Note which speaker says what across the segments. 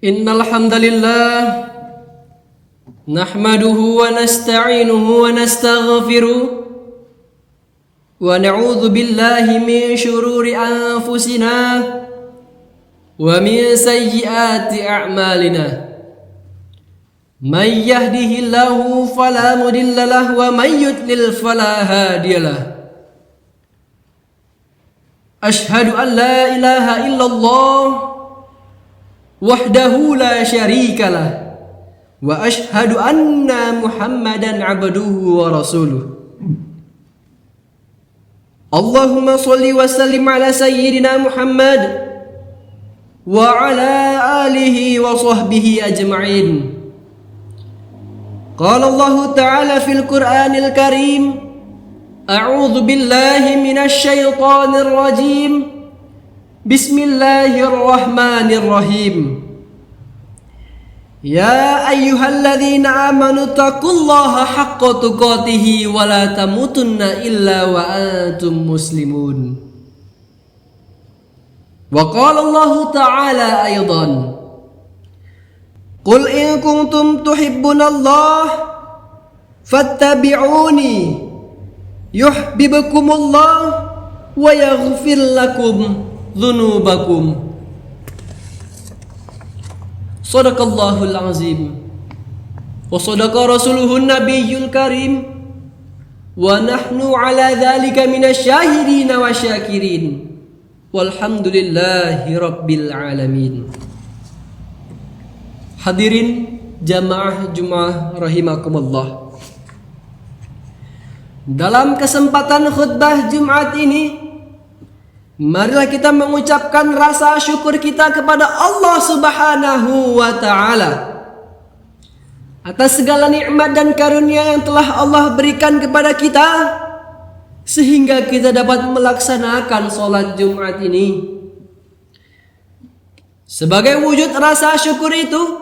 Speaker 1: Innal hamdalillah nahmaduhu wa nasta'inuhu wa nastaghfiruh wa na'udzu billahi min shururi anfusina wa min sayyiati a'malina. Man yahdihillahu fala mudilla lahu wa man yudlil fala hadiyalah. Ashhadu an la ilaha illallah wahdahu la syarikalah wa ashhadu anna Muhammadan abduhu wa rasuluh. Allahumma sholli wa sallim ala sayyidina Muhammad wa ala alihi wa sahbihi ajma'in. Qala Allah ta'ala fil Qur'anil Karim, a'udzu billahi minasy syaithanir rajim. Bismillahirrahmanirrahim. Ya ayyuhalladzina amanu taqullaha haqqa tuqatih wa la tamutunna illa wa antum muslimun. Wa qala Allah ta'ala aidan, qul in kuntum tuhibbunallah fattabi'uni yuhibbukumullah wa yaghfir lakum dzunubakum. Shadaqallahul azim wa shadaqa rasuluhun nabiyyul karim wa nahnu ala dzalika minasyahidin wa syakirin walhamdulillahi rabbil alamin. Hadirin jamaah Jumat rahimakumullah. Dalam kesempatan khutbah Jumat ini, marilah kita mengucapkan rasa syukur kita kepada Allah Subhanahu wa ta'ala atas segala nikmat dan karunia yang telah Allah berikan kepada kita, sehingga kita dapat melaksanakan sholat Jumat ini. Sebagai wujud rasa syukur itu,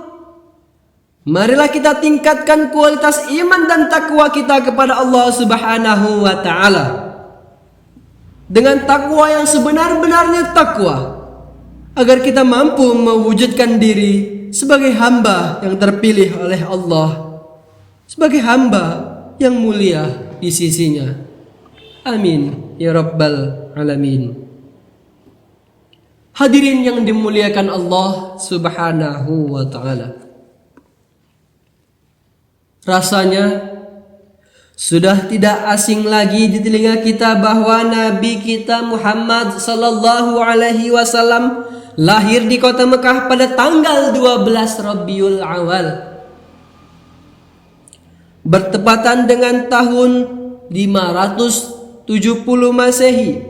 Speaker 1: marilah kita tingkatkan kualitas iman dan takwa kita kepada Allah Subhanahu wa ta'ala dengan takwa yang sebenar-benarnya takwa, agar kita mampu mewujudkan diri sebagai hamba yang terpilih oleh Allah, sebagai hamba yang mulia di sisinya. Amin ya rabbal alamin. Hadirin yang dimuliakan Allah Subhanahu wa ta'ala, rasanya sudah tidak asing lagi di telinga kita bahwa Nabi kita Muhammad sallallahu alaihi wasallam lahir di kota Mekah pada tanggal 12 Rabiul Awal, bertepatan dengan tahun 570 Masehi.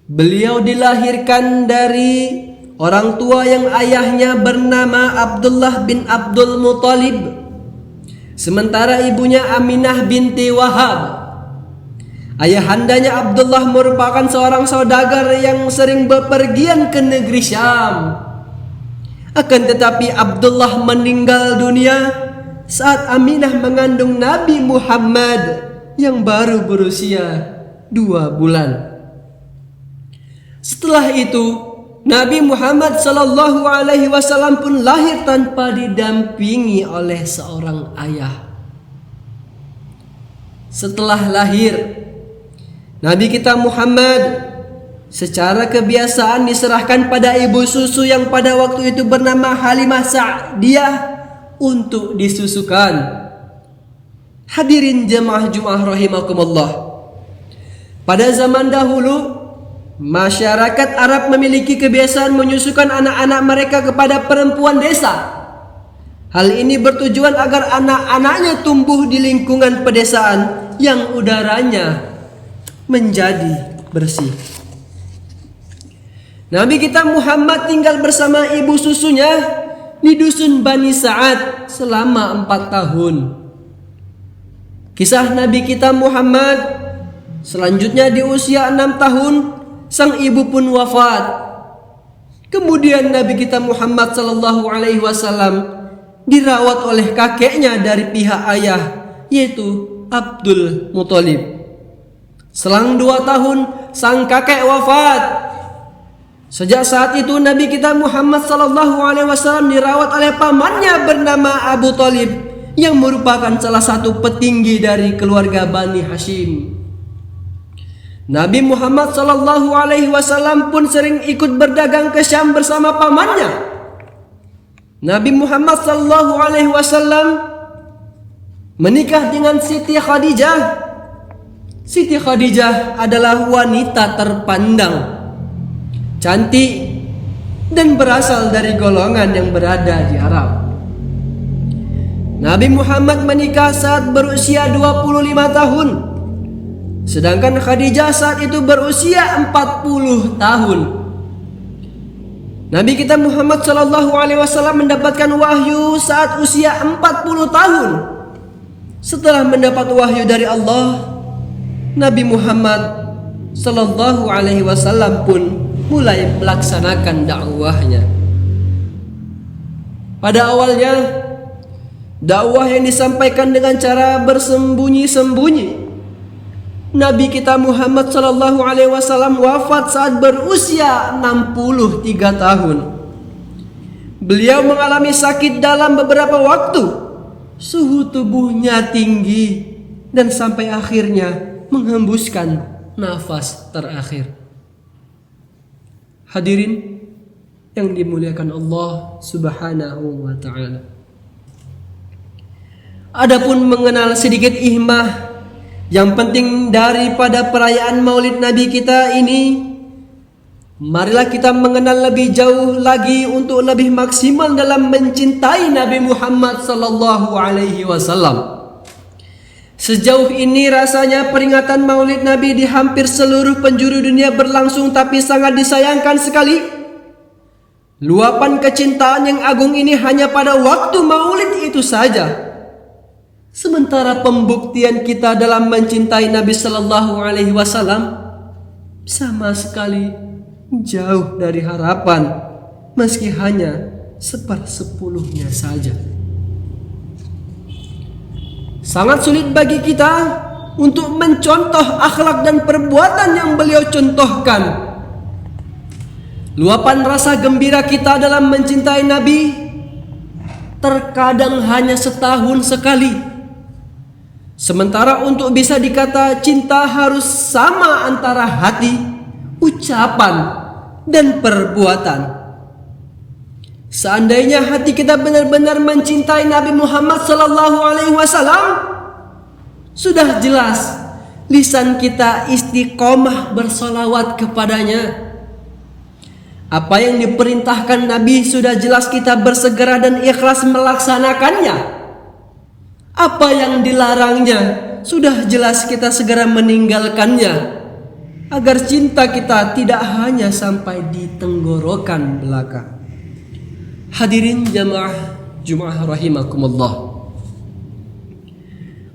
Speaker 1: Beliau dilahirkan dari orang tua yang ayahnya bernama Abdullah bin Abdul Muthalib, sementara ibunya Aminah binti Wahab. Ayahandanya Abdullah merupakan seorang saudagar yang sering bepergian ke negeri Syam. Akan tetapi Abdullah meninggal dunia saat Aminah mengandung Nabi Muhammad yang baru berusia 2 bulan. Setelah itu Nabi Muhammad sallallahu alaihi wasallam pun lahir tanpa didampingi oleh seorang ayah. Setelah lahir, Nabi kita Muhammad secara kebiasaan diserahkan pada ibu susu yang pada waktu itu bernama Halimah Sa'diyah untuk disusukan. Hadirin jamaah Jumat rahimakumullah. Pada zaman dahulu, masyarakat Arab memiliki kebiasaan menyusukan anak-anak mereka kepada perempuan desa. Hal ini bertujuan agar anak-anaknya tumbuh di lingkungan pedesaan yang udaranya menjadi bersih. Nabi kita Muhammad tinggal bersama ibu susunya di dusun Bani Sa'ad selama 4 tahun. Kisah Nabi kita Muhammad selanjutnya di usia 6 tahun sang ibu pun wafat. Kemudian Nabi kita Muhammad sallallahu alaihi wasallam dirawat oleh kakeknya dari pihak ayah, yaitu Abdul Muthalib. Selang 2 tahun sang kakek wafat. Sejak saat itu Nabi kita Muhammad sallallahu alaihi wasallam dirawat oleh pamannya bernama Abu Thalib yang merupakan salah satu petinggi dari keluarga Bani Hashim. Nabi Muhammad sallallahu alaihi wasallam pun sering ikut berdagang ke Syam bersama pamannya. Nabi Muhammad sallallahu alaihi wasallam menikah dengan Siti Khadijah. Siti Khadijah adalah wanita terpandang, cantik, dan berasal dari golongan yang berada di Arab. Nabi Muhammad menikah saat berusia 25 tahun, sedangkan Khadijah saat itu berusia 40 tahun. Nabi kita Muhammad SAW mendapatkan wahyu saat usia 40 tahun. Setelah mendapat wahyu dari Allah, Nabi Muhammad SAW pun mulai melaksanakan dakwahnya. Pada awalnya, dakwah yang disampaikan dengan cara bersembunyi-sembunyi. Nabi kita Muhammad SAW wafat saat berusia 63 tahun. Beliau mengalami sakit dalam beberapa waktu. Suhu tubuhnya tinggi dan sampai akhirnya menghembuskan nafas terakhir. Hadirin yang dimuliakan Allah Subhanahu wa ta'ala. Adapun mengenal sedikit hikmah yang penting daripada perayaan Maulid Nabi kita ini, marilah kita mengenal lebih jauh lagi untuk lebih maksimal dalam mencintai Nabi Muhammad sallallahu alaihi wasallam. Sejauh ini rasanya peringatan Maulid Nabi di hampir seluruh penjuru dunia berlangsung, tapi sangat disayangkan sekali. Luapan kecintaan yang agung ini hanya pada waktu Maulid itu saja. Sementara pembuktian kita dalam mencintai Nabi sallallahu alaihi wasallam sama sekali jauh dari harapan, meski hanya 1/10-nya saja. Sangat sulit bagi kita untuk mencontoh akhlak dan perbuatan yang beliau contohkan. Luapan rasa gembira kita dalam mencintai Nabi terkadang hanya setahun sekali. Sementara untuk bisa dikata cinta harus sama antara hati, ucapan, dan perbuatan. Seandainya hati kita benar-benar mencintai Nabi Muhammad SAW, sudah jelas lisan kita istiqomah bersolawat kepadanya. Apa yang diperintahkan Nabi sudah jelas kita bersegera dan ikhlas melaksanakannya. Apa yang dilarangnya sudah jelas kita segera meninggalkannya, agar cinta kita tidak hanya sampai di tenggorokan belaka. Hadirin jamaah Jumat rahimakumullah.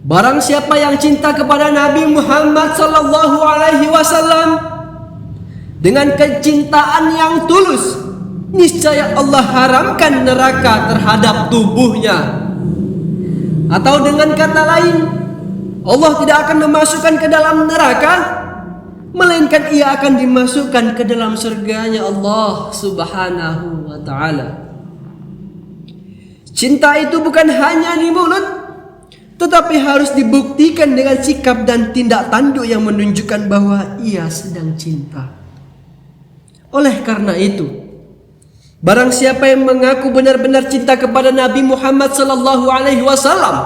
Speaker 1: Barang siapa yang cinta kepada Nabi Muhammad sallallahu alaihi wasallam dengan kecintaan yang tulus, niscaya Allah haramkan neraka terhadap tubuhnya. Atau dengan kata lain, Allah tidak akan memasukkan ke dalam neraka, melainkan ia akan dimasukkan ke dalam surganya Allah Subhanahu wa ta'ala. Cinta itu bukan hanya di mulut, tetapi harus dibuktikan dengan sikap dan tindak tanduk yang menunjukkan bahwa ia sedang cinta. Oleh karena itu, barang siapa yang mengaku benar-benar cinta kepada Nabi Muhammad sallallahu alaihi wasallam,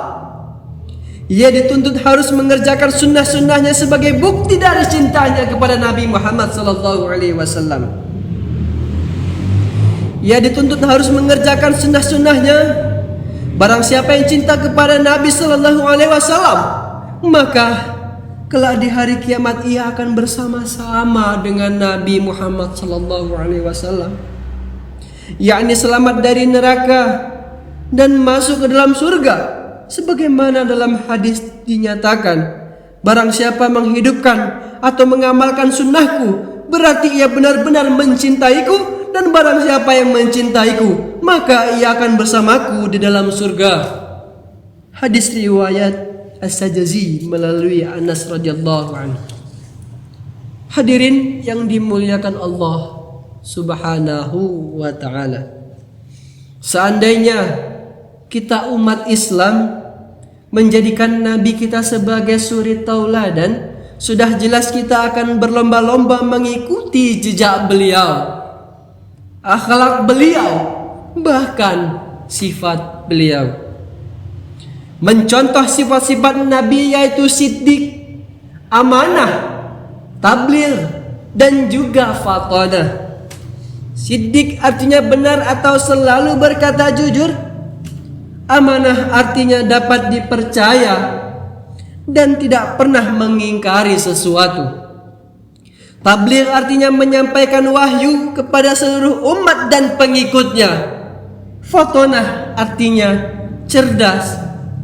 Speaker 1: ia dituntut harus mengerjakan sunnah-sunnahnya sebagai bukti dari cintanya kepada Nabi Muhammad sallallahu alaihi wasallam. Ia dituntut harus mengerjakan sunnah-sunnahnya. Barang siapa yang cinta kepada Nabi sallallahu alaihi wasallam, maka kelak di hari kiamat ia akan bersama-sama dengan Nabi Muhammad sallallahu alaihi wasallam, yakni selamat dari neraka dan masuk ke dalam surga. Sebagaimana dalam hadis dinyatakan, barang siapa menghidupkan atau mengamalkan sunnahku, berarti ia benar-benar mencintaiku. Dan barang siapa yang mencintaiku, maka ia akan bersamaku di dalam surga. Hadis riwayat As-Sajazi melalui Anas radhiyallahu anhu. Hadirin yang dimuliakan Allah Subhanahu wa ta'ala, seandainya kita umat Islam menjadikan Nabi kita sebagai suri tauladan, sudah jelas kita akan berlomba-lomba mengikuti jejak beliau, akhlak beliau, bahkan sifat beliau. Mencontoh sifat-sifat Nabi yaitu siddiq, amanah, tabligh, dan juga fatanah. Siddiq artinya benar atau selalu berkata jujur. Amanah artinya dapat dipercaya dan tidak pernah mengingkari sesuatu. Tabligh artinya menyampaikan wahyu kepada seluruh umat dan pengikutnya. Fatanah artinya cerdas,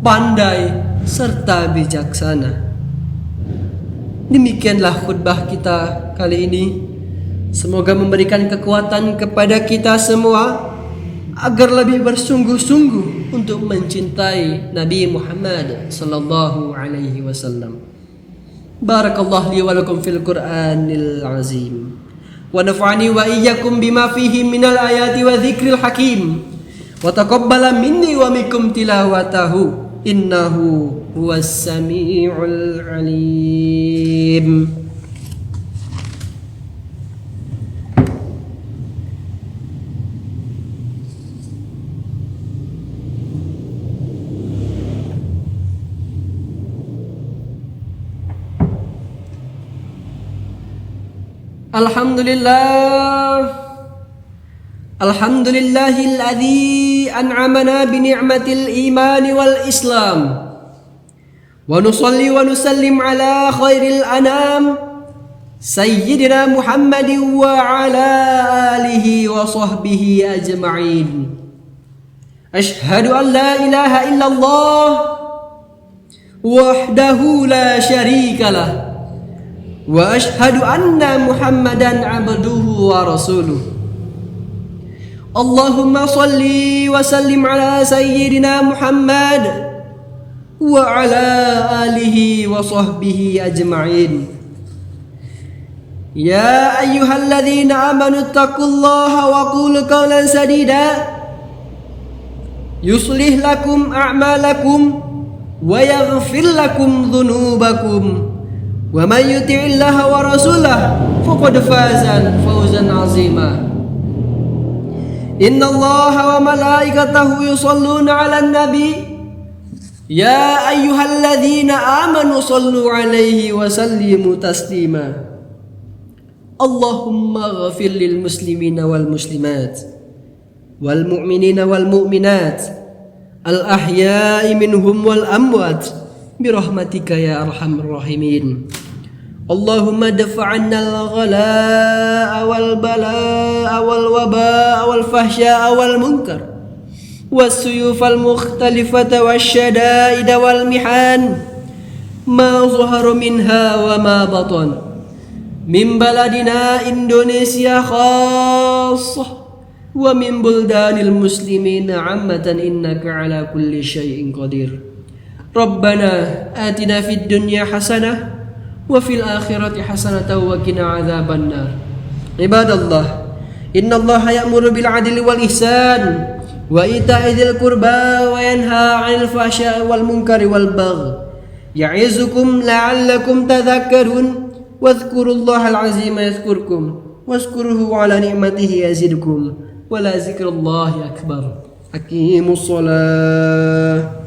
Speaker 1: pandai, serta bijaksana. Demikianlah khutbah kita kali ini. Semoga memberikan kekuatan kepada kita semua agar lebih bersungguh-sungguh untuk mencintai Nabi Muhammad sallallahu alaihi wasallam. Barakallahu li wa lakum fil Qur'anil azim. Wa nafa'ani wa iyyakum bima fihi minal ayati wa dzikril hakim. Wa taqabbala minni wa minkum tilawatahu. Innahu huwas sami'ul alim. Alhamdulillahilladzi an'amana bi ni'matil iman wal islam. Wa nusalli wa nusallim ala khairil anam sayyidina Muhammadin wa ala alihi wa sahbihi ajma'in. Ashhadu an la ilaha illallah wahdahu la syarika lah. Wa ashhadu anna Muhammadan abduhu wa rasuluh. Allahumma salli wa sallim ala sayyidina Muhammad wa ala alihi wa sahbihi ajma'in. Ya ayyuhalladzina amanu taqullaha wa qulu qawlan sadida yuslih lakum a'malakum wa yaghfir lakum dhunubakum. Wa man yuti'illaha wa rasulahu faqad faza fawzan 'azima. Innallaha wa malaikatahu yusholluna 'alan nabi ya ayyuhalladzina amanu shallu 'alaihi wa sallimu taslima. Allahumma ighfir lil muslimina wal muslimat wal mu'minina wal mu'minat al ahya'i minhum wal amwat birahmatika ya arhamar rahimin. Allahumma dafa'anna al-ghalaa'a wal balaa'a wal wabaa'a wal fahsyaa'a wal munkar was-suyuf al-mukhtalifata wasyadaa'ida wal mihan ma zahara minha wa ma batan min baladina Indonesia khassah wa min buldanil muslimina 'ammatan innaka 'ala kulli syai'in qadir. Rabbana atina fid dunya hasanah wa fil akhirati hasanatan wa qina adzaban nar. Ibadallah, innallaha ya'muru bil 'adli wal ihsan wa ita'i dzil qurba wa yanha 'anil fahsya'i wal munkari wal baghi. Ya'izukum la'allakum tadhakkarun. Wadhkurullahal 'azima yadhkurkum washkuruhu 'ala ni'matihi yazidkum wa la dzikrullahi akbar. Aqimus shalah.